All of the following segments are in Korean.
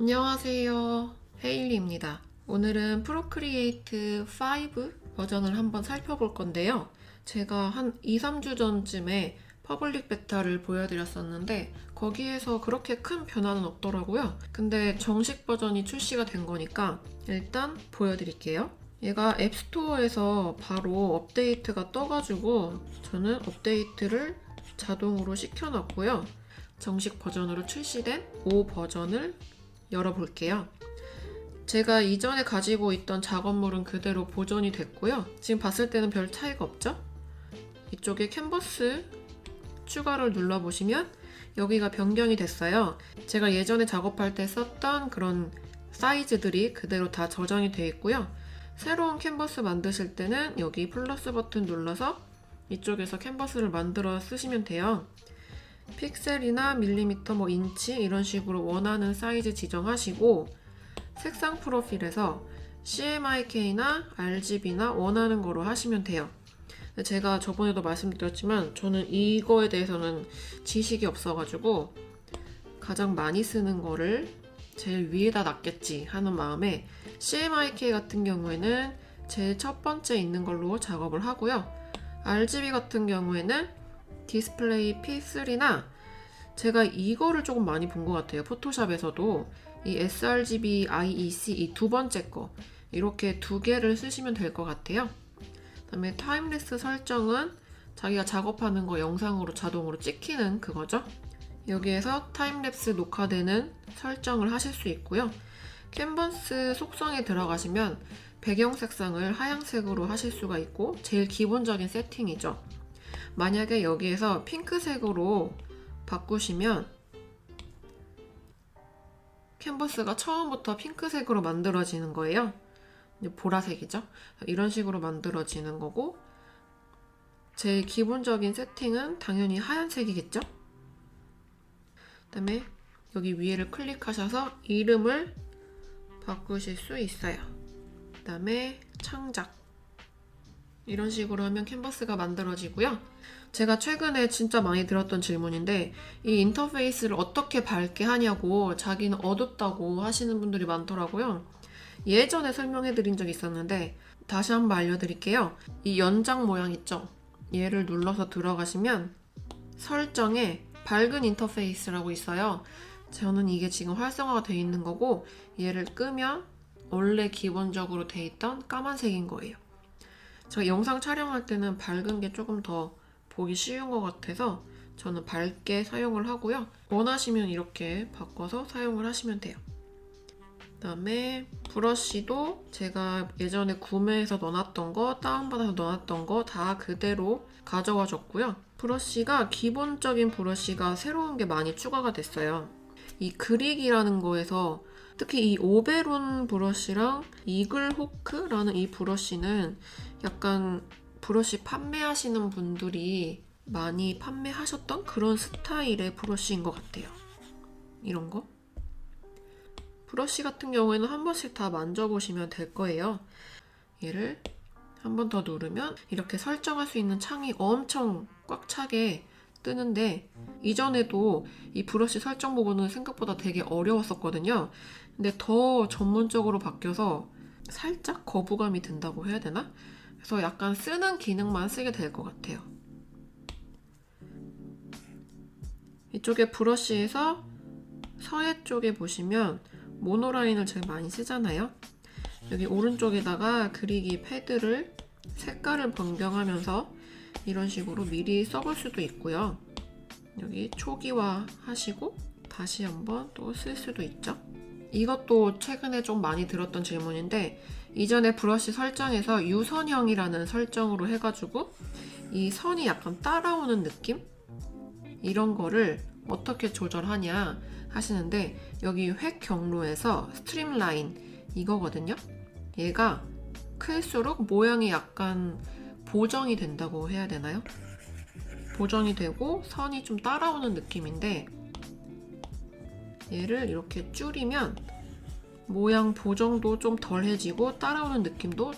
안녕하세요. 헤일리입니다. 오늘은 프로크리에이트 5 버전을 한번 살펴볼 건데요. 제가 한 2, 3주 전쯤에 퍼블릭 베타를 보여드렸었는데 거기에서 그렇게 큰 변화는 없더라고요. 근데 정식 버전이 출시가 된 거니까 일단 보여드릴게요. 얘가 앱스토어에서 바로 업데이트가 떠가지고 저는 업데이트를 자동으로 시켜놨고요. 정식 버전으로 출시된 5 버전을 열어볼게요. 제가 이전에 가지고 있던 작업물은 그대로 보존이 됐고요. 지금 봤을 때는 별 차이가 없죠? 이쪽에 캔버스 추가를 눌러보시면 여기가 변경이 됐어요. 제가 예전에 작업할 때 썼던 그런 사이즈들이 그대로 다 저장이 되어 있고요. 새로운 캔버스 만드실 때는 여기 플러스 버튼 눌러서 이쪽에서 캔버스를 만들어 쓰시면 돼요. 픽셀이나 밀리미터, 인치 이런 식으로 원하는 사이즈 지정하시고 색상 프로필에서 CMYK나 RGB나 원하는 거로 하시면 돼요. 제가 저번에도 말씀드렸지만 저는 이거에 대해서는 지식이 없어가지고 가장 많이 쓰는 거를 제일 위에다 놨겠지 하는 마음에 CMYK 같은 경우에는 제일 첫 번째 있는 걸로 작업을 하고요. RGB 같은 경우에는 디스플레이 P3나 제가 이거를 조금 많이 본 것 같아요. 포토샵에서도 이 sRGB IEC 이 두 번째 거 이렇게 두 개를 쓰시면 될 것 같아요. 그다음에 타임랩스 설정은 자기가 작업하는 거 영상으로 자동으로 찍히는 그거죠. 여기에서 타임랩스 녹화되는 설정을 하실 수 있고요. 캔버스 속성에 들어가시면 배경 색상을 하얀색으로 하실 수가 있고 제일 기본적인 세팅이죠. 만약에 여기에서 핑크색으로 바꾸시면 캔버스가 처음부터 핑크색으로 만들어지는 거예요. 보라색이죠. 이런 식으로 만들어지는 거고 제일 기본적인 세팅은 당연히 하얀색이겠죠. 그다음에 여기 위에를 클릭하셔서 이름을 바꾸실 수 있어요. 그다음에 창작 이런 식으로 하면 캔버스가 만들어지고요. 제가 최근에 진짜 많이 들었던 질문인데 이 인터페이스를 어떻게 밝게 하냐고 자기는 어둡다고 하시는 분들이 많더라고요. 예전에 설명해 드린 적이 있었는데 다시 한번 알려드릴게요. 이 연장 모양 있죠? 얘를 눌러서 들어가시면 설정에 밝은 인터페이스라고 있어요. 저는 이게 지금 활성화가 되어 있는 거고 얘를 끄면 원래 기본적으로 되어 있던 까만색인 거예요. 제가 영상 촬영할 때는 밝은 게 조금 더 보기 쉬운 것 같아서 저는 밝게 사용을 하고요. 원하시면 이렇게 바꿔서 사용을 하시면 돼요. 그다음에 브러쉬도 제가 예전에 구매해서 넣어놨던 거, 다운받아서 넣어놨던 거 다 그대로 가져와 줬고요. 브러쉬가 기본적인 브러쉬가 새로운 게 많이 추가가 됐어요. 이 그릭이라는 거에서 특히 이 오베론 브러쉬랑 이글호크라는 이 브러쉬는 약간 브러쉬 판매하시는 분들이 많이 판매하셨던 그런 스타일의 브러쉬인 것 같아요. 이런 거. 브러쉬 같은 경우에는 한 번씩 다 만져보시면 될 거예요. 얘를 한 번 더 누르면 이렇게 설정할 수 있는 창이 엄청 꽉 차게 뜨는데 이전에도 이 브러쉬 설정 부분은 생각보다 되게 어려웠었거든요. 근데 더 전문적으로 바뀌어서 살짝 거부감이 든다고 해야 되나? 그래서 약간 쓰는 기능만 쓰게 될 것 같아요. 이쪽에 브러쉬에서 서예 쪽에 보시면 모노라인을 제가 많이 쓰잖아요. 여기 오른쪽에다가 그리기 패드를 색깔을 변경하면서 이런 식으로 미리 써볼 수도 있고요. 여기 초기화 하시고 다시 한번 또 쓸 수도 있죠. 이것도 최근에 좀 많이 들었던 질문인데 이전에 브러쉬 설정에서 유선형이라는 설정으로 해가지고 이 선이 약간 따라오는 느낌? 이런 거를 어떻게 조절하냐 하시는데 여기 획 경로에서 스트림라인 이거거든요. 얘가 클수록 모양이 약간 보정이 된다고 해야 되나요? 보정이 되고 선이 좀 따라오는 느낌인데 얘를 이렇게 줄이면 모양 보정도 좀 덜해지고 따라오는 느낌도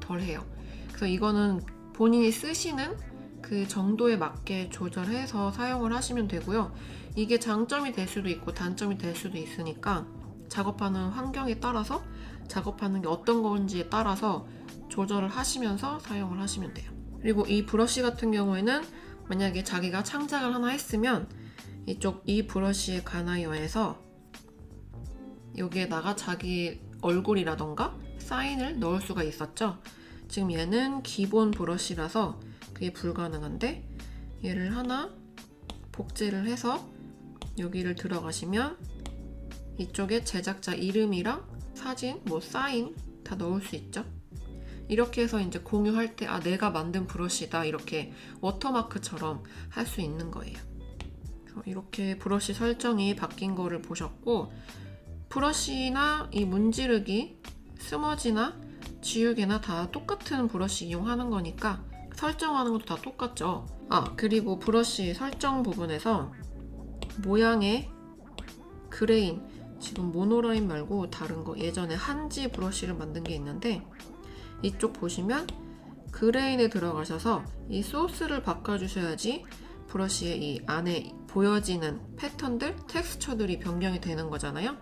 덜해요. 그래서 이거는 본인이 쓰시는 그 정도에 맞게 조절해서 사용을 하시면 되고요. 이게 장점이 될 수도 있고 단점이 될 수도 있으니까 작업하는 환경에 따라서 작업하는 게 어떤 건지에 따라서 조절을 하시면서 사용을 하시면 돼요. 그리고 이 브러쉬 같은 경우에는 만약에 자기가 창작을 하나 했으면 이 브러쉬의 가나이어에서 여기에다가 자기 얼굴이라던가 사인을 넣을 수가 있었죠. 지금 얘는 기본 브러쉬라서 그게 불가능한데, 얘를 하나 복제를 해서 여기를 들어가시면 이쪽에 제작자 이름이랑 사진, 사인 다 넣을 수 있죠. 이렇게 해서 이제 공유할 때 내가 만든 브러쉬다, 이렇게 워터마크처럼 할 수 있는 거예요. 이렇게 브러쉬 설정이 바뀐 거를 보셨고, 브러쉬나 이 문지르기, 스머지나 지우개나 다 똑같은 브러쉬 이용하는 거니까 설정하는 것도 다 똑같죠. 그리고 브러쉬 설정 부분에서 모양의 그레인, 지금 모노라인 말고 다른 거, 예전에 한지 브러쉬를 만든 게 있는데, 이쪽 보시면 그레인에 들어가셔서 이 소스를 바꿔주셔야지 브러쉬의 이 안에 보여지는 패턴들, 텍스처들이 변경이 되는 거잖아요.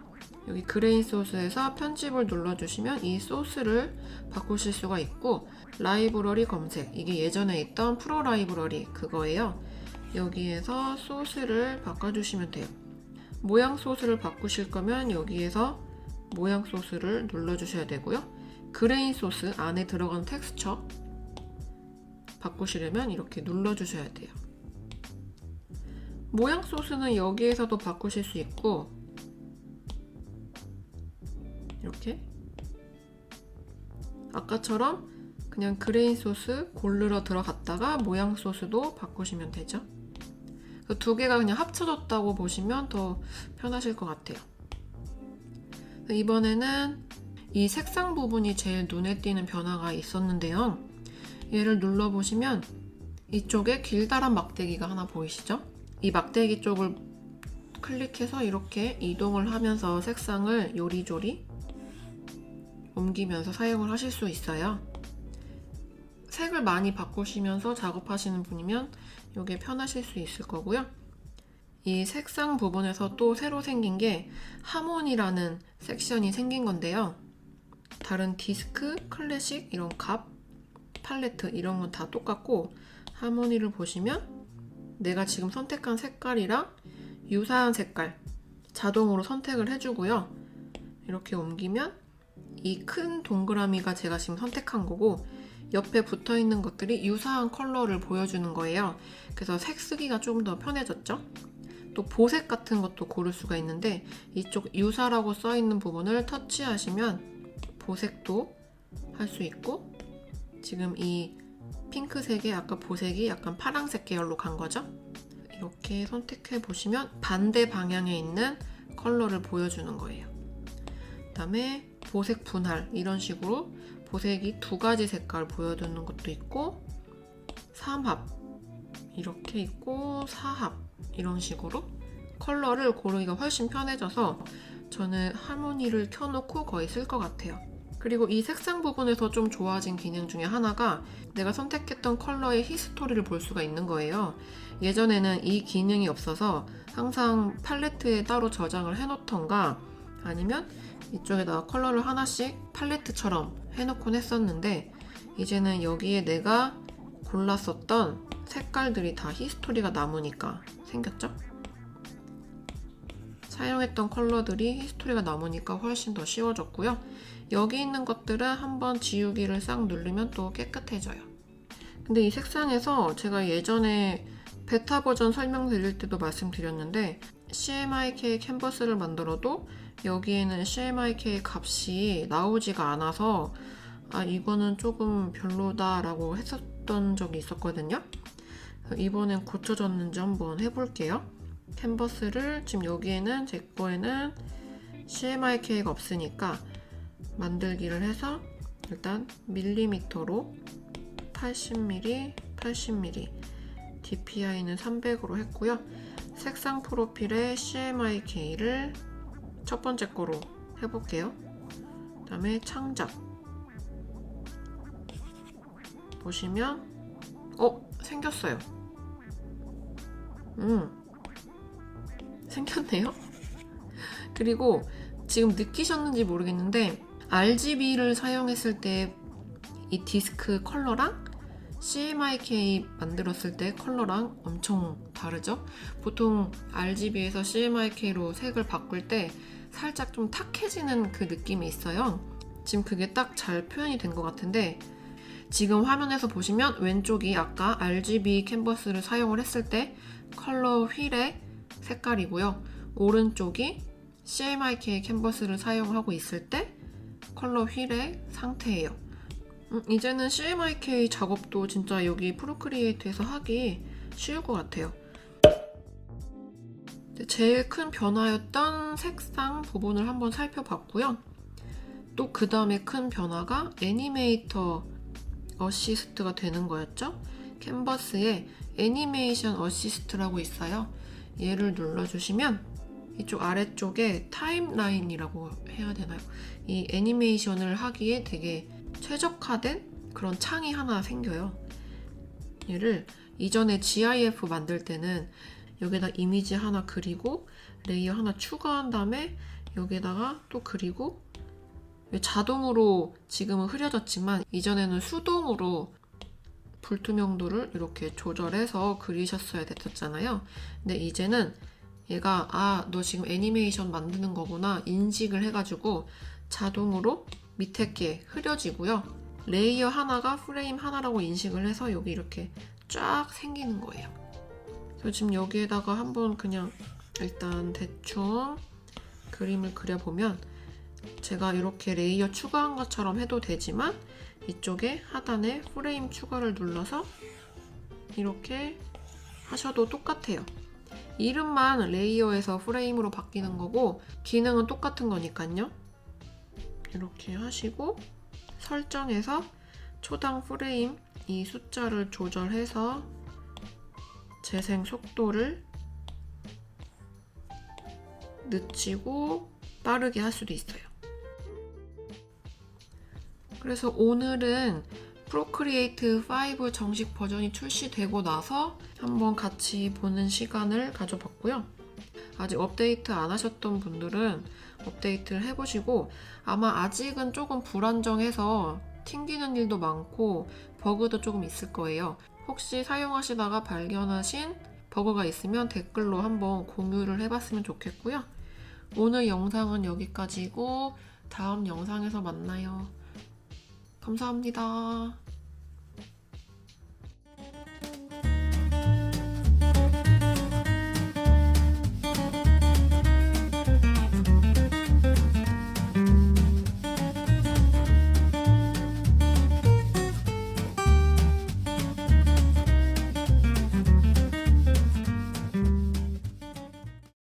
여기 그레인 소스에서 편집을 눌러주시면 이 소스를 바꾸실 수가 있고, 라이브러리 검색, 이게 예전에 있던 프로 라이브러리 그거예요. 여기에서 소스를 바꿔주시면 돼요. 모양 소스를 바꾸실 거면 여기에서 모양 소스를 눌러주셔야 되고요. 그레인 소스 안에 들어간 텍스처 바꾸시려면 이렇게 눌러주셔야 돼요. 모양 소스는 여기에서도 바꾸실 수 있고, 이렇게 아까처럼 그냥 그레인 소스 고르러 들어갔다가 모양 소스도 바꾸시면 되죠. 두 개가 그냥 합쳐졌다고 보시면 더 편하실 것 같아요. 이번에는 이 색상 부분이 제일 눈에 띄는 변화가 있었는데요. 얘를 눌러보시면 이쪽에 길다란 막대기가 하나 보이시죠? 이 막대기 쪽을 클릭해서 이렇게 이동을 하면서 색상을 요리조리 옮기면서 사용을 하실 수 있어요. 색을 많이 바꾸시면서 작업하시는 분이면 이게 편하실 수 있을 거고요. 이 색상 부분에서 또 새로 생긴 게 하모니라는 섹션이 생긴 건데요. 다른 디스크, 클래식, 이런 갑, 팔레트 이런 건 다 똑같고, 하모니를 보시면 내가 지금 선택한 색깔이랑 유사한 색깔 자동으로 선택을 해주고요. 이렇게 옮기면 이 큰 동그라미가 제가 지금 선택한 거고, 옆에 붙어 있는 것들이 유사한 컬러를 보여주는 거예요. 그래서 색 쓰기가 좀 더 편해졌죠. 또 보색 같은 것도 고를 수가 있는데, 이쪽 유사라고 써 있는 부분을 터치하시면 보색도 할 수 있고, 지금 이 핑크색의 아까 보색이 약간 파란색 계열로 간 거죠. 이렇게 선택해 보시면 반대 방향에 있는 컬러를 보여주는 거예요. 그 다음에 보색 분할, 이런 식으로 보색이 두 가지 색깔 보여주는 것도 있고, 삼합 이렇게 있고, 사합 이런 식으로 컬러를 고르기가 훨씬 편해져서 저는 하모니를 켜놓고 거의 쓸 것 같아요. 그리고 이 색상 부분에서 좀 좋아진 기능 중에 하나가 내가 선택했던 컬러의 히스토리를 볼 수가 있는 거예요. 예전에는 이 기능이 없어서 항상 팔레트에 따로 저장을 해놓던가 아니면 이쪽에다가 컬러를 하나씩 팔레트처럼 해놓곤 했었는데, 이제는 여기에 내가 골랐었던 색깔들이 다 히스토리가 남으니까 생겼죠? 사용했던 컬러들이 히스토리가 남으니까 훨씬 더 쉬워졌고요. 여기 있는 것들은 한번 지우기를 싹 누르면 또 깨끗해져요. 근데 이 색상에서 제가 예전에 베타 버전 설명드릴 때도 말씀드렸는데, CMYK 캔버스를 만들어도 여기에는 CMYK 값이 나오지가 않아서 이거는 조금 별로다 라고 했었던 적이 있었거든요. 이번엔 고쳐졌는지 한번 해볼게요. 캔버스를 지금 여기에는 제 거에는 CMYK가 없으니까 만들기를 해서 일단 밀리미터로 80mm, 80mm, DPI는 300으로 했고요. 색상 프로필에 CMYK를 첫 번째 거로 해볼게요. 그 다음에 창작 보시면 생겼어요. 생겼네요. 그리고 지금 느끼셨는지 모르겠는데 RGB를 사용했을 때 이 디스크 컬러랑 CMYK 만들었을 때 컬러랑 엄청 다르죠? 보통 RGB에서 CMYK로 색을 바꿀 때 살짝 좀 탁해지는 그 느낌이 있어요. 지금 그게 딱 잘 표현이 된 것 같은데 지금 화면에서 보시면 왼쪽이 아까 RGB 캔버스를 사용을 했을 때 컬러 휠의 색깔이고요. 오른쪽이 CMYK 캔버스를 사용하고 있을 때 컬러 휠의 상태예요. 이제는 CMYK 작업도 진짜 여기 프로크리에이트에서 하기 쉬울 것 같아요. 제일 큰 변화였던 색상 부분을 한번 살펴봤고요. 또 그 다음에 큰 변화가 애니메이터 어시스트가 되는 거였죠. 캔버스에 애니메이션 어시스트라고 있어요. 얘를 눌러주시면 이쪽 아래쪽에 타임라인이라고 해야 되나요? 이 애니메이션을 하기에 되게 최적화된 그런 창이 하나 생겨요. 얘를 이전에 GIF 만들 때는 여기다 이미지 하나 그리고 레이어 하나 추가한 다음에 여기다가 또 그리고 자동으로 지금은 흐려졌지만 이전에는 수동으로 불투명도를 이렇게 조절해서 그리셨어야 됐었잖아요. 근데 이제는 얘가 너 지금 애니메이션 만드는 거구나 인식을 해가지고 자동으로 밑에 게 흐려지고요. 레이어 하나가 프레임 하나라고 인식을 해서 여기 이렇게 쫙 생기는 거예요. 그래서 지금 여기에다가 한번 그냥 일단 대충 그림을 그려보면 제가 이렇게 레이어 추가한 것처럼 해도 되지만 이쪽에 하단에 프레임 추가를 눌러서 이렇게 하셔도 똑같아요. 이름만 레이어에서 프레임으로 바뀌는 거고 기능은 똑같은 거니까요. 이렇게 하시고 설정에서 초당 프레임 이 숫자를 조절해서 재생 속도를 늦추고 빠르게 할 수도 있어요. 그래서 오늘은 프로크리에이트 5 정식 버전이 출시되고 나서 한번 같이 보는 시간을 가져봤고요. 아직 업데이트 안 하셨던 분들은 업데이트를 해보시고 아마 아직은 조금 불안정해서 튕기는 일도 많고 버그도 조금 있을 거예요. 혹시 사용하시다가 발견하신 버그가 있으면 댓글로 한번 공유를 해봤으면 좋겠고요. 오늘 영상은 여기까지고 다음 영상에서 만나요. 감사합니다.